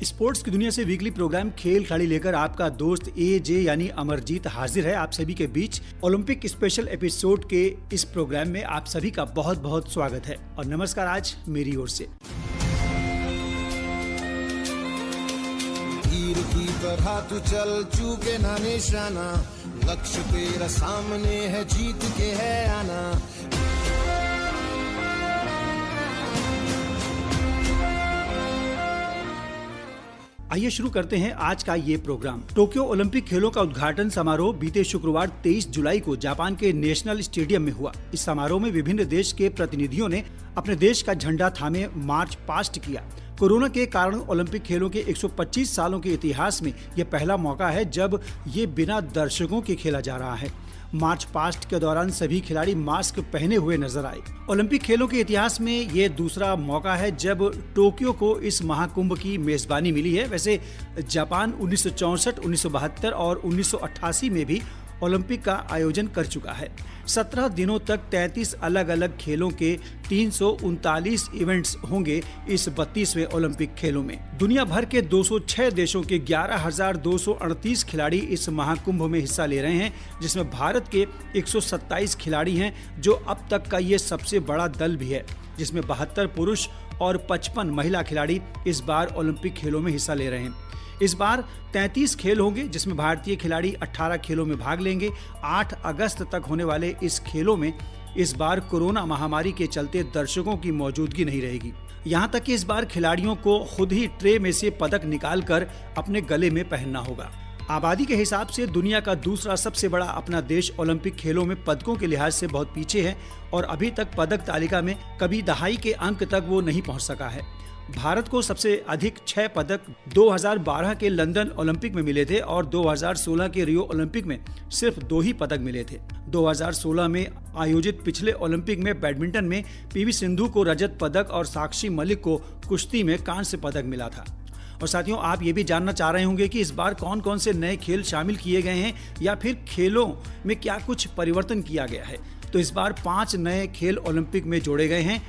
Sports की दुनिया से वीकली प्रोग्राम खेल खिलाड़ी लेकर आपका दोस्त AJ यानी अमरजीत हाजिर है आप सभी के बीच। ओलंपिक स्पेशल एपिसोड के इस प्रोग्राम में आप सभी का बहुत बहुत स्वागत है और नमस्कार आज मेरी ओर से। तीर की तरह तू चल, चूके ना निशाना, लक्ष्य तेरा सामने है, जीत के है आना। आइए शुरू करते हैं आज का ये प्रोग्राम। टोक्यो ओलंपिक खेलों का उद्घाटन समारोह बीते शुक्रवार 23 जुलाई को जापान के नेशनल स्टेडियम में हुआ। इस समारोह में विभिन्न देश के प्रतिनिधियों ने अपने देश का झंडा थामे मार्च पास्ट किया। कोरोना के कारण ओलंपिक खेलों के 125 सालों के इतिहास में यह पहला मौका है जब ये बिना दर्शकों के खेला जा रहा है। मार्च पास्ट के दौरान सभी खिलाड़ी मास्क पहने हुए नजर आए। ओलंपिक खेलों के इतिहास में ये दूसरा मौका है जब टोक्यो को इस महाकुंभ की मेजबानी मिली है। वैसे जापान 1964, 1972 और 1988 में भी ओलंपिक का आयोजन कर चुका है। 17 दिनों तक 33 अलग अलग खेलों के 339 इवेंट्स होंगे इस 32वें ओलंपिक खेलों में। दुनिया भर के 206 देशों के 11,238 खिलाड़ी इस महाकुंभ में हिस्सा ले रहे हैं, जिसमें भारत के 127 खिलाड़ी हैं, जो अब तक का ये सबसे बड़ा दल भी है, जिसमें 72 पुरुष और 55 महिला खिलाड़ी इस बार ओलंपिक खेलों में हिस्सा ले रहे हैं। इस बार 33 खेल होंगे, जिसमें भारतीय खिलाड़ी 18 खेलों में भाग लेंगे। 8 अगस्त तक होने वाले इस खेलों में इस बार कोरोना महामारी के चलते दर्शकों की मौजूदगी नहीं रहेगी। यहाँ तक कि इस बार खिलाड़ियों को खुद ही ट्रे में से पदक निकालकर अपने गले में पहनना होगा। आबादी के हिसाब से दुनिया का दूसरा सबसे बड़ा अपना देश ओलंपिक खेलों में पदकों के लिहाज से बहुत पीछे है और अभी तक पदक तालिका में कभी दहाई के अंक तक वो नहीं पहुँच सका है। भारत को सबसे अधिक 6 पदक 2012 के लंदन ओलंपिक में मिले थे और 2016 के रियो ओलंपिक में सिर्फ 2 ही पदक मिले थे। 2016 में आयोजित पिछले ओलंपिक में बैडमिंटन में PV सिंधु को रजत पदक और साक्षी मलिक को कुश्ती में कांस्य पदक मिला था। और साथियों, आप ये भी जानना चाह रहे होंगे कि इस बार कौन कौन से नए खेल शामिल किए गए हैं या फिर खेलों में क्या कुछ परिवर्तन किया गया है। तो इस बार 5 नए खेल ओलंपिक में जोड़े गए हैं।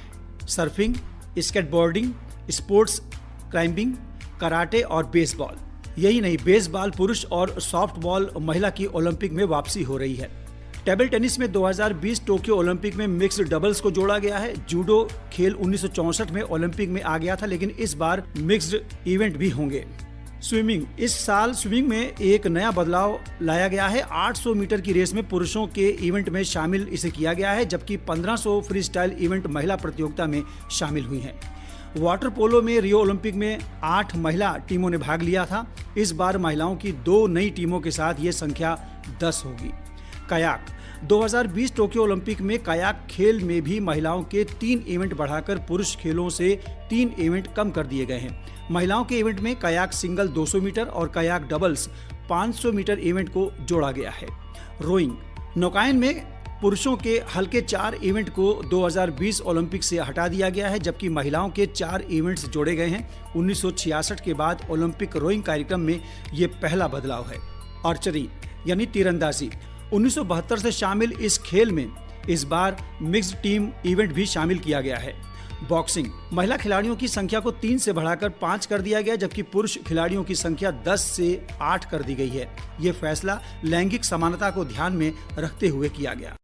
Surfing, skateboarding, sports climbing, karate और बेसबॉल। यही नहीं, बेसबॉल पुरुष और सॉफ्टबॉल महिला की ओलंपिक में वापसी हो रही है। टेबल टेनिस में 2020 टोक्यो ओलंपिक में मिक्स्ड डबल्स को जोड़ा गया है। जूडो खेल 1964 में ओलंपिक में आ गया था, लेकिन इस बार मिक्स्ड इवेंट भी होंगे। स्विमिंग, इस साल स्विमिंग में एक नया बदलाव लाया गया है। 800 मीटर की रेस में पुरुषों के इवेंट में शामिल इसे किया गया है, जबकि 1500 फ्री स्टाइल इवेंट महिला प्रतियोगिता में शामिल हुई हैं। वाटर पोलो में रियो ओलंपिक में 8 महिला टीमों ने भाग लिया था। इस बार महिलाओं की 2 नई टीमों के साथ ये संख्या 10 होगी। कयाक, 2020 टोक्यो ओलंपिक में कयाक खेल में भी महिलाओं के 3 इवेंट बढ़ाकर पुरुष खेलों से 3 इवेंट कम कर दिए गए हैं। महिलाओं के इवेंट में कयाक सिंगल 200 मीटर और कयाक डबल्स 500 मीटर इवेंट को जोड़ा गया है। रोइंग, नौकायन में पुरुषों के हल्के 4 इवेंट को 2020 ओलंपिक से हटा दिया गया है, जबकि महिलाओं के 4 इवेंट्स जोड़े गए हैं। 1966 के बाद ओलंपिक रोइंग कार्यक्रम में ये पहला बदलाव है। आर्चरी यानी तीरंदाजी, 1972 से शामिल इस खेल में इस बार मिक्स्ड टीम इवेंट भी शामिल किया गया है। बॉक्सिंग, महिला खिलाड़ियों की संख्या को 3 से बढ़ाकर 5 कर दिया गया, जबकि पुरुष खिलाड़ियों की संख्या 10 से 8 कर दी गई है। ये फैसला लैंगिक समानता को ध्यान में रखते हुए किया गया।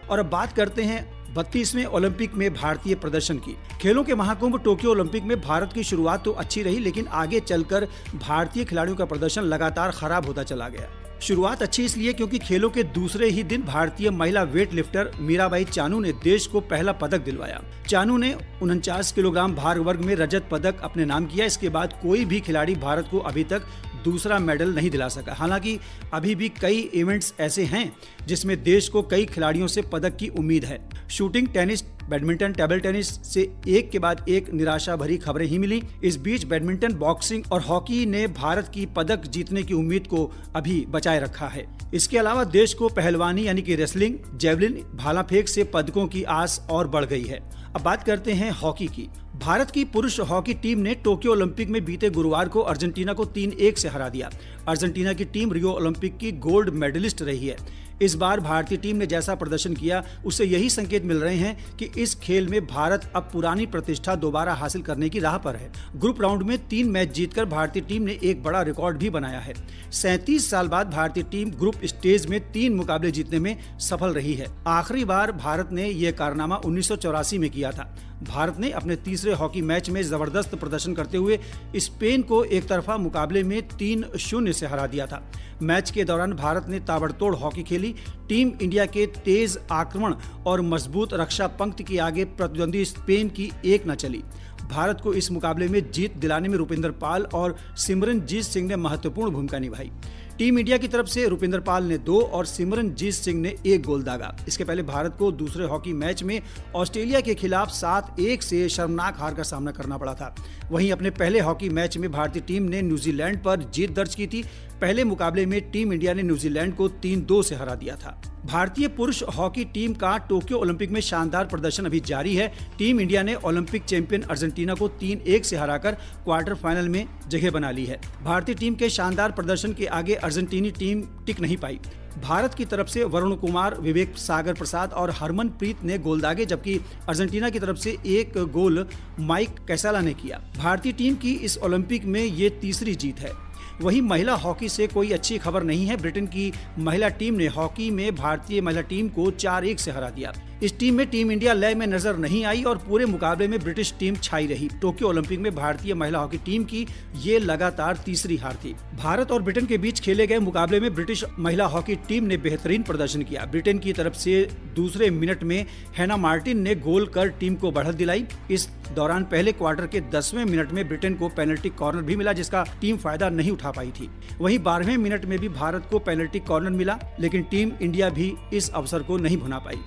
और अब बात करते हैं 32वें ओलंपिक में भारतीय प्रदर्शन की। खेलों के महाकुंभ टोक्यो ओलंपिक में भारत की शुरुआत तो अच्छी रही, लेकिन आगे चलकर भारतीय खिलाड़ियों का प्रदर्शन लगातार खराब होता चला गया। शुरुआत अच्छी इसलिए क्योंकि खेलों के दूसरे ही दिन भारतीय महिला वेट लिफ्टर मीराबाई चानू ने देश को पहला पदक दिलवाया। चानू ने 49 किलोग्राम भार वर्ग में रजत पदक अपने नाम किया। इसके बाद कोई भी खिलाड़ी भारत को अभी तक दूसरा मेडल नहीं दिला सका। हालांकि अभी भी कई इवेंट्स ऐसे हैं जिसमें देश को कई खिलाड़ियों से पदक की उम्मीद है। Shooting, tennis, badminton, table tennis से एक के बाद एक निराशा भरी खबरें ही मिली। इस बीच बैडमिंटन, बॉक्सिंग और हॉकी ने भारत की पदक जीतने की उम्मीद को अभी बचाए रखा है। इसके अलावा देश को पहलवानी यानी कि रेसलिंग, जेवलिन, भाला फेंक से पदकों की आस और बढ़ गई है। अब बात करते हैं हॉकी की। भारत की पुरुष हॉकी टीम ने टोक्यो ओलंपिक में बीते गुरुवार को अर्जेंटीना को 3-1 से हरा दिया। अर्जेंटीना की टीम रियो ओलंपिक की गोल्ड मेडलिस्ट रही है। इस बार भारतीय टीम ने जैसा प्रदर्शन किया उससे यही संकेत मिल रहे हैं कि इस खेल में भारत अब पुरानी प्रतिष्ठा दोबारा हासिल करने की राह पर है। ग्रुप राउंड में 3 मैच जीतकर भारतीय टीम ने एक बड़ा रिकॉर्ड भी बनाया है। 37 साल बाद भारतीय टीम ग्रुप स्टेज में 3 मुकाबले जीतने में सफल रही है। आखिरी बार भारत ने यह कारनामा 1984 में किया था। भारत ने अपने तीसरे हॉकी मैच में जबरदस्त प्रदर्शन करते हुए स्पेन को एक तरफा मुकाबले में 3-0 से हरा दिया था। मैच के दौरान भारत ने ताबड़तोड़ हॉकी खेली। टीम इंडिया के तेज आक्रमण और मजबूत रक्षा पंक्ति के आगे प्रतिद्वंदी स्पेन की एक न चली। भारत को इस मुकाबले में जीत दिलाने में रुपिंदर पाल और सिमरनजीत सिंह ने महत्वपूर्ण भूमिका निभाई। टीम इंडिया की तरफ से रुपिंदर पाल ने 2 और सिमरनजीत सिंह ने 1 गोल दागा। इसके पहले भारत को दूसरे हॉकी मैच में ऑस्ट्रेलिया के खिलाफ 7-1 से शर्मनाक हार का सामना करना पड़ा था। वहीं अपने पहले हॉकी मैच में भारतीय टीम ने न्यूजीलैंड पर जीत दर्ज की थी। पहले मुकाबले में टीम इंडिया ने न्यूजीलैंड को 3-2 से हरा दिया था। भारतीय पुरुष हॉकी टीम का टोक्यो ओलंपिक में शानदार प्रदर्शन अभी जारी है। टीम इंडिया ने ओलंपिक चैंपियन अर्जेंटीना को 3-1 से हराकर क्वार्टर फाइनल में जगह बना ली है। भारतीय टीम के शानदार प्रदर्शन के आगे अर्जेंटीनी टीम टिक नहीं पाई। भारत की तरफ से वरुण कुमार, विवेक सागर प्रसाद और हरमनप्रीत ने गोल दागे, जबकि अर्जेंटीना की तरफ से 1 गोल माइक कैसाला ने किया। भारतीय टीम की इस ओलंपिक में ये तीसरी जीत है। वहीं महिला हॉकी से कोई अच्छी खबर नहीं है। ब्रिटेन की महिला टीम ने हॉकी में भारतीय महिला टीम को 4-1 से हरा दिया। इस टीम में टीम इंडिया लय में नजर नहीं आई और पूरे मुकाबले में ब्रिटिश टीम छाई रही। टोक्यो ओलंपिक में भारतीय महिला हॉकी टीम की ये लगातार तीसरी हार थी। भारत और ब्रिटेन के बीच खेले गए मुकाबले में ब्रिटिश महिला हॉकी टीम ने बेहतरीन प्रदर्शन किया। ब्रिटेन की तरफ से दूसरे मिनट में हैना मार्टिन ने गोल कर टीम को बढ़त दिलाई। इस दौरान पहले क्वार्टर के 10वें मिनट में ब्रिटेन को पेनल्टी कॉर्नर भी मिला, जिसका टीम फायदा नहीं उठा पाई थी। वहीं 12वें मिनट में भी भारत को पेनल्टी कॉर्नर मिला, लेकिन टीम इंडिया भी इस अवसर को नहीं भुना पाई।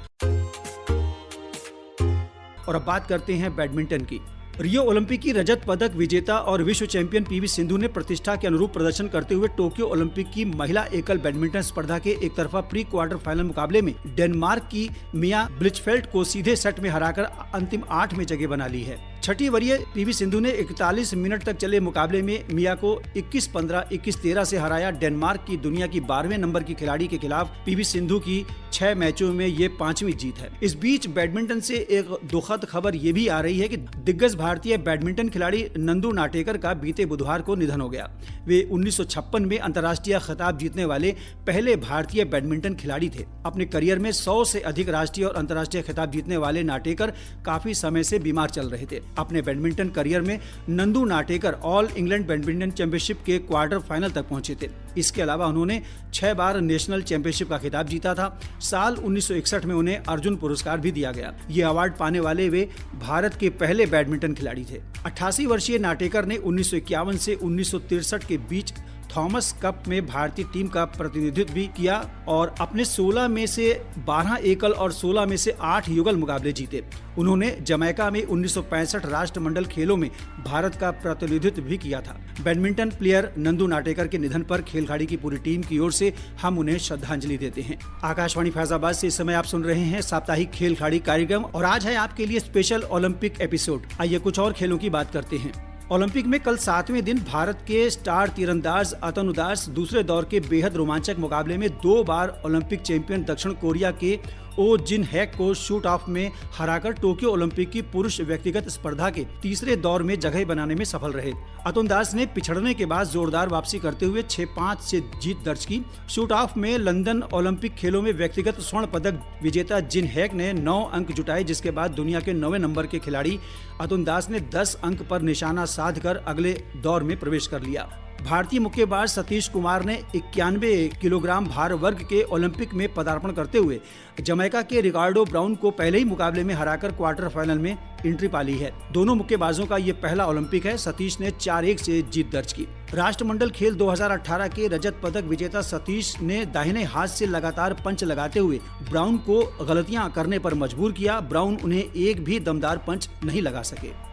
और अब बात करते हैं बैडमिंटन की। रियो ओलंपिक की रजत पदक विजेता और विश्व चैंपियन पीवी सिंधु ने प्रतिष्ठा के अनुरूप प्रदर्शन करते हुए टोक्यो ओलंपिक की महिला एकल बैडमिंटन स्पर्धा के एक तरफा प्री क्वार्टर फाइनल मुकाबले में डेनमार्क की मिया ब्लिचफेल्ड को सीधे सेट में हराकर अंतिम 8 में जगह बना ली है। छठी वरीय पीवी सिंधु ने 41 मिनट तक चले मुकाबले में मिया को 21-15, 21-13 से हराया। डेनमार्क की दुनिया की 12वें नंबर की खिलाड़ी के खिलाफ पीवी सिंधु की 6 मैचों में ये 5वीं जीत है। इस बीच बैडमिंटन से एक दुखद खबर ये भी आ रही है कि दिग्गज भारतीय बैडमिंटन खिलाड़ी नंदू नाटेकर का बीते बुधवार को निधन हो गया। वे 1956 में अंतर्राष्ट्रीय खिताब जीतने वाले पहले भारतीय बैडमिंटन खिलाड़ी थे। अपने करियर में 100 से अधिक राष्ट्रीय और अंतर्राष्ट्रीय खिताब जीतने वाले नाटेकर काफी समय से बीमार चल रहे थे। अपने बैडमिंटन करियर में Nandu Natekar all England badminton championship के क्वार्टर फाइनल तक पहुंचे थे। इसके अलावा उन्होंने 6 बार नेशनल चैंपियनशिप का खिताब जीता था। साल 1961 में उन्हें अर्जुन पुरस्कार भी दिया गया। ये अवार्ड पाने वाले वे भारत के पहले बैडमिंटन खिलाड़ी थे। 88 वर्षीय नाटेकर ने 1951 से 1963 के बीच थॉमस कप में भारतीय टीम का प्रतिनिधित्व भी किया और अपने 16 में से 12 एकल और 16 में से 8 युगल मुकाबले जीते। उन्होंने जमैका में 1965 राष्ट्रमंडल खेलों में भारत का प्रतिनिधित्व भी किया था। बैडमिंटन प्लेयर नंदू नाटेकर के निधन पर खेलखाड़ी की पूरी टीम की ओर से हम उन्हें श्रद्धांजलि देते हैं। आकाशवाणी फैजाबाद से इस समय आप सुन रहे हैं साप्ताहिक खेलखाड़ी कार्यक्रम और आज है आपके लिए स्पेशल ओलंपिक एपिसोड। आइए कुछ और खेलों की बात करते हैं। ओलंपिक में कल 7वें दिन भारत के स्टार तीरंदाज अतनु उदास दूसरे दौर के बेहद रोमांचक मुकाबले में 2 बार ओलंपिक चैंपियन दक्षिण कोरिया के ओ जिन हैक को शूट ऑफ में हराकर टोक्यो ओलंपिक की पुरुष व्यक्तिगत स्पर्धा के तीसरे दौर में जगह बनाने में सफल रहे। अतनु दास ने पिछड़ने के बाद जोरदार वापसी करते हुए 6-5 से जीत दर्ज की। शूट ऑफ में लंदन ओलंपिक खेलों में व्यक्तिगत स्वर्ण पदक विजेता जिन हैक ने 9 अंक जुटाए, जिसके बाद दुनिया के 9वें नंबर के खिलाड़ी अतनु दास ने 10 अंक पर निशाना साधकर अगले दौर में प्रवेश कर लिया। भारतीय मुक्केबाज सतीश कुमार ने 91 किलोग्राम भार वर्ग के ओलंपिक में पदार्पण करते हुए जमैका के रिकार्डो ब्राउन को पहले ही मुकाबले में हराकर क्वार्टर फाइनल में एंट्री पा ली है। दोनों मुक्केबाजों का ये पहला ओलंपिक है। सतीश ने 4-1 से जीत दर्ज की। राष्ट्रमंडल खेल 2018 के रजत पदक विजेता सतीश ने दाहिने हाथ से लगातार पंच लगाते हुए ब्राउन को गलतियां करने पर मजबूर किया। ब्राउन उन्हें एक भी दमदार पंच नहीं लगा सके।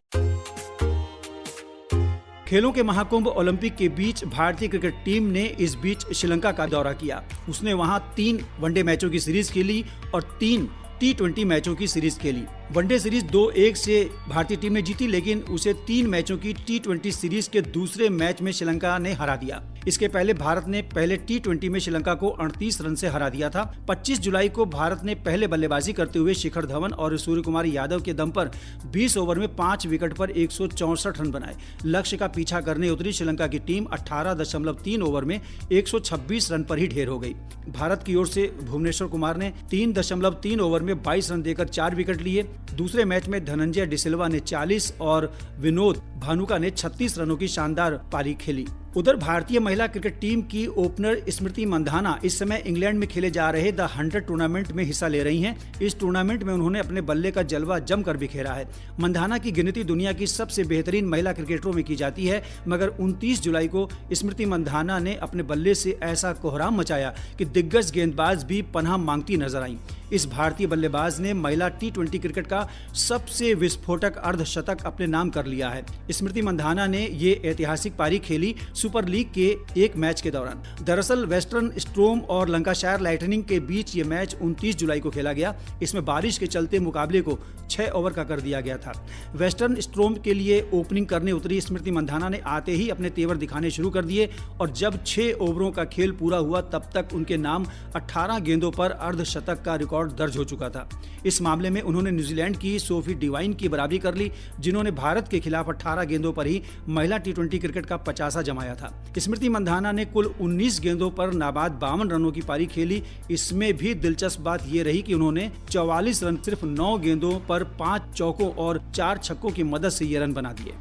खेलों के महाकुंभ ओलंपिक के बीच भारतीय क्रिकेट टीम ने इस बीच श्रीलंका का दौरा किया। उसने वहां 3 वनडे मैचों की सीरीज खेली और 3 T20 मैचों की सीरीज खेली। वनडे सीरीज 2-1 से भारतीय टीम ने जीती, लेकिन उसे 3 मैचों की T20 सीरीज के दूसरे मैच में श्रीलंका ने हरा दिया। इसके पहले भारत ने पहले T20 में श्रीलंका को 38 रन से हरा दिया था। 25 जुलाई को भारत ने पहले बल्लेबाजी करते हुए शिखर धवन और सूर्य कुमार यादव के दम पर 20 ओवर में 5 विकेट पर 164 रन बनाए। लक्ष्य का पीछा करने उतरी श्रीलंका की टीम 18.3 ओवर में 126 रन पर ही ढेर हो गई। भारत की ओर से भुवनेश्वर कुमार ने 3.3 ओवर में 22 रन देकर 4 विकेट लिए। दूसरे मैच में धनंजय डिसिल्वा ने 40 और विनोद भानुका ने 36 रनों की शानदार पारी खेली। उधर भारतीय महिला क्रिकेट टीम की ओपनर स्मृति मंधाना इस समय इंग्लैंड में खेले जा रहे द 100 टूर्नामेंट में हिस्सा ले रही हैं। इस टूर्नामेंट में उन्होंने अपने बल्ले का जलवा जमकर बिखेरा है। मंधाना की गिनती दुनिया की सबसे बेहतरीन महिला क्रिकेटरों में की जाती है, मगर 29 जुलाई को स्मृति मंधाना ने अपने बल्ले से ऐसा कोहराम मचाया कि दिग्गज गेंदबाज भी पनाह मांगती नजर आईं। इस भारतीय बल्लेबाज ने महिला T20 क्रिकेट का सबसे विस्फोटक अर्धशतक अपने नाम कर लिया है। स्मृति मंधाना ने ये ऐतिहासिक पारी खेली सुपर लीग के एक मैच के दौरान। दरअसल वेस्टर्न स्ट्रोम और लंकाशायर लाइटनिंग के बीच ये मैच 29 जुलाई को खेला गया। इसमें बारिश के चलते मुकाबले को 6 ओवर का कर दिया गया था। वेस्टर्न स्ट्रोम के लिए ओपनिंग करने उतरी स्मृति मंधाना ने आते ही अपने तेवर दिखाने शुरू कर दिए और जब 6 ओवरों का खेल पूरा हुआ तब तक उनके नाम 18 गेंदों पर अर्धशतक का रिकॉर्ड दर्ज हो चुका था। इस मामले में उन्होंने न्यूजीलैंड की सोफी डिवाइन की बराबरी कर ली, जिन्होंने भारत के खिलाफ 18 गेंदों पर ही महिला T20 क्रिकेट का 50 जमाया था। स्मृति मंधाना ने कुल 19 गेंदों पर नाबाद 52 रनों की पारी खेली। इसमें भी दिलचस्प बात यह रही कि उन्होंने 44 रन सिर्फ 9 गेंदों पर 5 चौकों और 4 छक्कों की मदद से ये रन बना दिए।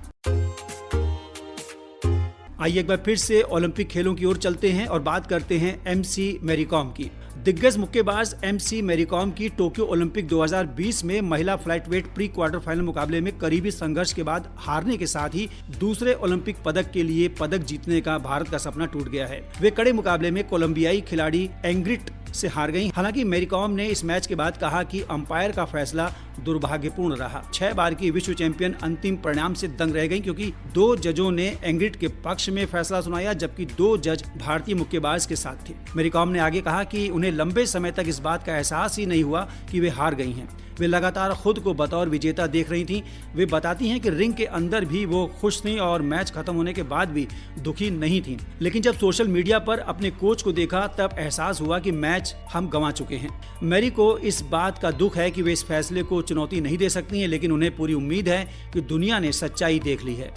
आइए एक बार फिर से ओलंपिक खेलों की ओर चलते हैं और बात करते हैं MC मैरी कॉम की। दिग्गज मुक्केबाज MC मैरी कॉम की टोक्यो ओलंपिक 2020 में महिला फ्लाइटवेट प्री क्वार्टर फाइनल मुकाबले में करीबी संघर्ष के बाद हारने के साथ ही दूसरे ओलंपिक पदक के लिए पदक जीतने का भारत का सपना टूट गया है। वे कड़े मुकाबले में कोलंबियाई खिलाड़ी एंग्रिट से हार गईं। हालांकि मैरी कॉम ने इस मैच के बाद कहा कि अंपायर का फैसला दुर्भाग्यपूर्ण रहा। 6 बार की विश्व चैंपियन अंतिम परिणाम से दंग रह गईं, क्योंकि 2 जजों ने एंग्रिट के पक्ष में फैसला सुनाया जबकि 2 जज भारतीय मुक्केबाज के साथ थे। मैरी कॉम ने आगे कहा कि उन्हें लंबे समय तक इस बात का एहसास ही नहीं हुआ कि वे हार गई हैं। वे लगातार खुद को बतौर विजेता देख रही थीं। वे बताती हैं कि रिंग के अंदर भी वो खुश थीं और मैच खत्म होने के बाद भी दुखी नहीं थीं। लेकिन जब सोशल मीडिया पर अपने कोच को देखा तब एहसास हुआ कि मैच हम गंवा चुके हैं। मैरी को इस बात का दुख है कि वे इस फैसले को चुनौती नहीं दे सकती हैं, लेकिन उन्हें पूरी उम्मीद है कि दुनिया ने सच्चाई देख ली है।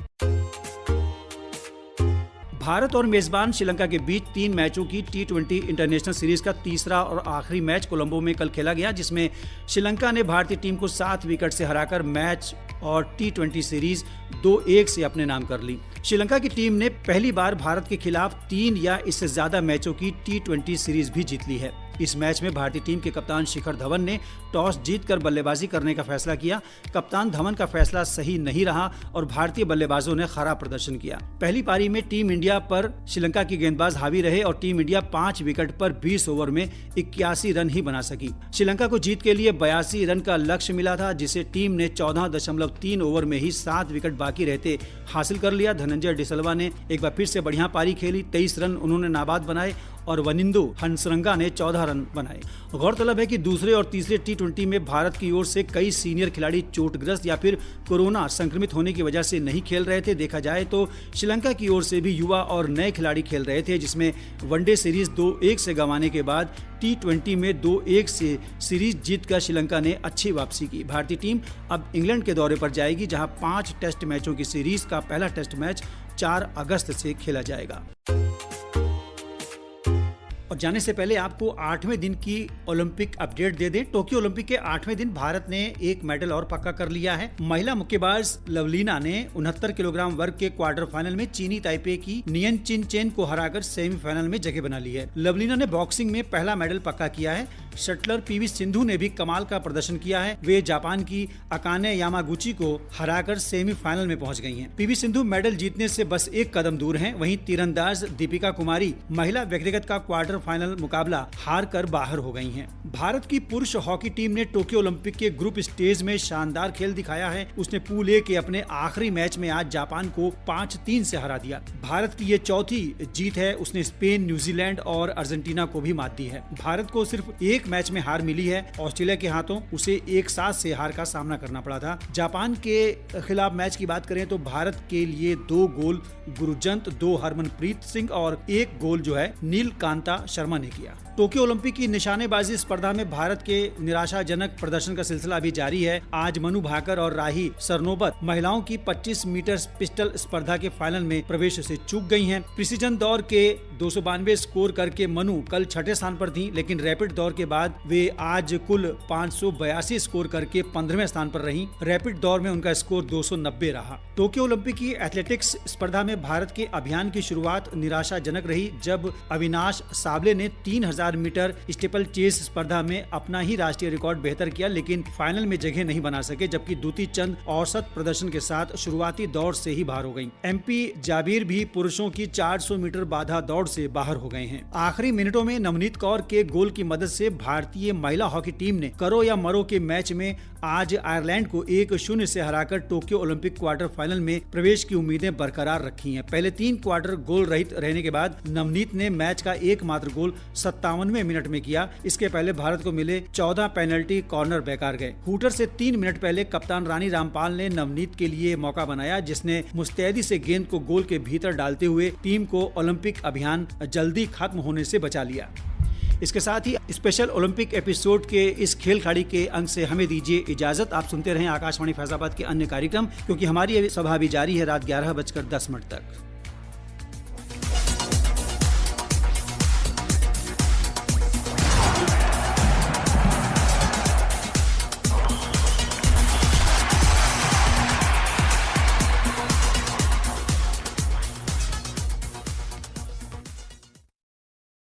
भारत और मेजबान श्रीलंका के बीच 3 मैचों की T20 इंटरनेशनल सीरीज का तीसरा और आखिरी मैच कोलंबो में कल खेला गया, जिसमें श्रीलंका ने भारतीय टीम को 7 विकेट से हराकर मैच और T20 सीरीज 2-1 से अपने नाम कर ली। श्रीलंका की टीम ने पहली बार भारत के खिलाफ 3 या इससे ज्यादा मैचों की T20 सीरीज भी जीत ली है। इस मैच में भारतीय टीम के कप्तान शिखर धवन ने टॉस जीतकर बल्लेबाजी करने का फैसला किया। कप्तान धवन का फैसला सही नहीं रहा और भारतीय बल्लेबाजों ने खराब प्रदर्शन किया। पहली पारी में टीम इंडिया पर श्रीलंका की गेंदबाज हावी रहे और टीम इंडिया 5 विकेट पर 20 ओवर में 81 रन ही बना सकी। श्रीलंका को जीत के लिए 82 रन का लक्ष्य मिला था, जिसे टीम ने 14.3 ओवर में ही 7 विकेट बाकी रहते हासिल कर लिया। धनंजय डिसिल्वा ने एक बार फिर से बढ़िया पारी खेली। 23 रन उन्होंने नाबाद बनाए और वनिंदु हंसरंगा ने 14 रन बनाए। गौरतलब है कि दूसरे और तीसरे T20 में भारत की ओर से कई सीनियर खिलाड़ी चोटग्रस्त या फिर कोरोना संक्रमित होने की वजह से नहीं खेल रहे थे। देखा जाए तो श्रीलंका की ओर से भी युवा और नए खिलाड़ी खेल रहे थे, जिसमें वनडे सीरीज 2-1 से गंवाने के बाद T20 में 2-1 से सीरीज जीतकर श्रीलंका ने अच्छी वापसी की। भारतीय टीम अब इंग्लैंड के दौरे पर जाएगी, जहां 5 टेस्ट मैचों की सीरीज का पहला टेस्ट मैच 4 अगस्त से खेला जाएगा। और जाने से पहले आपको 8वें दिन की ओलंपिक अपडेट दे दें। टोक्यो ओलंपिक के 8वें दिन भारत ने एक मेडल और पक्का कर लिया है। महिला मुक्केबाज लवलीना ने 69 किलोग्राम वर्ग के क्वार्टर फाइनल में चीनी ताइपे की नियन चिन चेन को हराकर सेमीफाइनल में जगह बना ली है। लवलीना ने बॉक्सिंग में पहला मेडल पक्का किया है। शटलर PV सिंधु ने भी कमाल का प्रदर्शन किया है। वे जापान की अकाने यामागुची को हराकर सेमीफाइनल में पहुंच गई हैं। PV सिंधु मेडल जीतने से बस एक कदम दूर हैं। वहीं तीरंदाज दीपिका कुमारी महिला व्यक्तिगत का क्वार्टर फाइनल मुकाबला हार कर बाहर हो गई हैं। भारत की पुरुष हॉकी टीम ने टोक्यो ओलंपिक के ग्रुप स्टेज में शानदार खेल दिखाया है। उसने पूल ए के अपने आखिरी मैच में आज जापान को 5-3 से हरा दिया। भारत की ये चौथी जीत है। उसने स्पेन, न्यूजीलैंड और अर्जेंटीना को भी मात दी है। भारत को सिर्फ एक मैच में हार मिली है। ऑस्ट्रेलिया के हाथों उसे 1-7 से हार का सामना करना पड़ा था। जापान के खिलाफ मैच की बात करें तो भारत के लिए 2 गोल गुरजंत, 2 हरमनप्रीत सिंह और 1 गोल जो है नीलकांता शर्मा ने किया। टोक्यो ओलंपिक की निशानेबाजी स्पर्धा में भारत के निराशाजनक प्रदर्शन का सिलसिला अभी जारी है। आज मनु भाकर और राही सरनोबत महिलाओं की 25 मीटर पिस्टल स्पर्धा के फाइनल में प्रवेश से चूक गई हैं। प्रिसीजन दौर के 292 स्कोर करके मनु कल 6ठे स्थान पर थी, लेकिन रैपिड दौर के बाद वे आज कुल 582 स्कोर करके 15वें स्थान पर रहीं। रैपिड दौर में उनका स्कोर 290 रहा। टोक्यो ओलंपिक की एथलेटिक्स स्पर्धा में भारत के अभियान की शुरुआत निराशाजनक रही, जब अविनाश साबले ने 3000 मीटर स्टीपल चेस स्पर्धा में अपना ही राष्ट्रीय रिकॉर्ड बेहतर किया, लेकिन फाइनल में जगह नहीं बना सके, जबकि दूती चंद औसत प्रदर्शन के साथ शुरुआती दौड़ से ही बाहर हो गयी। MP जाबिर भी पुरुषों की 400 मीटर बाधा दौड़ से बाहर हो गए हैं। आखिरी मिनटों में नवनीत कौर के गोल की मदद से भारतीय महिला हॉकी टीम ने करो या मरो के मैच में आज आयरलैंड को 1-0 से हराकर टोक्यो ओलंपिक क्वार्टर फाइनल में प्रवेश की उम्मीदें बरकरार रखी हैं। पहले 3 क्वार्टर गोल रहित रहने के बाद नवनीत ने मैच का एकमात्र गोल 57वें मिनट में किया। इसके पहले भारत को मिले 14 पेनल्टी कॉर्नर बेकार गए। हूटर से 3 मिनट पहले कप्तान रानी रामपाल ने नवनीत के लिए मौका बनाया, जिसने मुस्तैदी से गेंद को गोल के भीतर डालते हुए टीम को ओलंपिक अभियान जल्दी खत्म होने से बचा लिया। इसके साथ ही स्पेशल ओलंपिक एपिसोड के इस खेल खाड़ी के अंक से हमें दीजिए इजाजत। आप सुनते रहें आकाशवाणी फैजाबाद के अन्य कार्यक्रम, क्योंकि हमारी सभा भी जारी है रात 11:10 तक।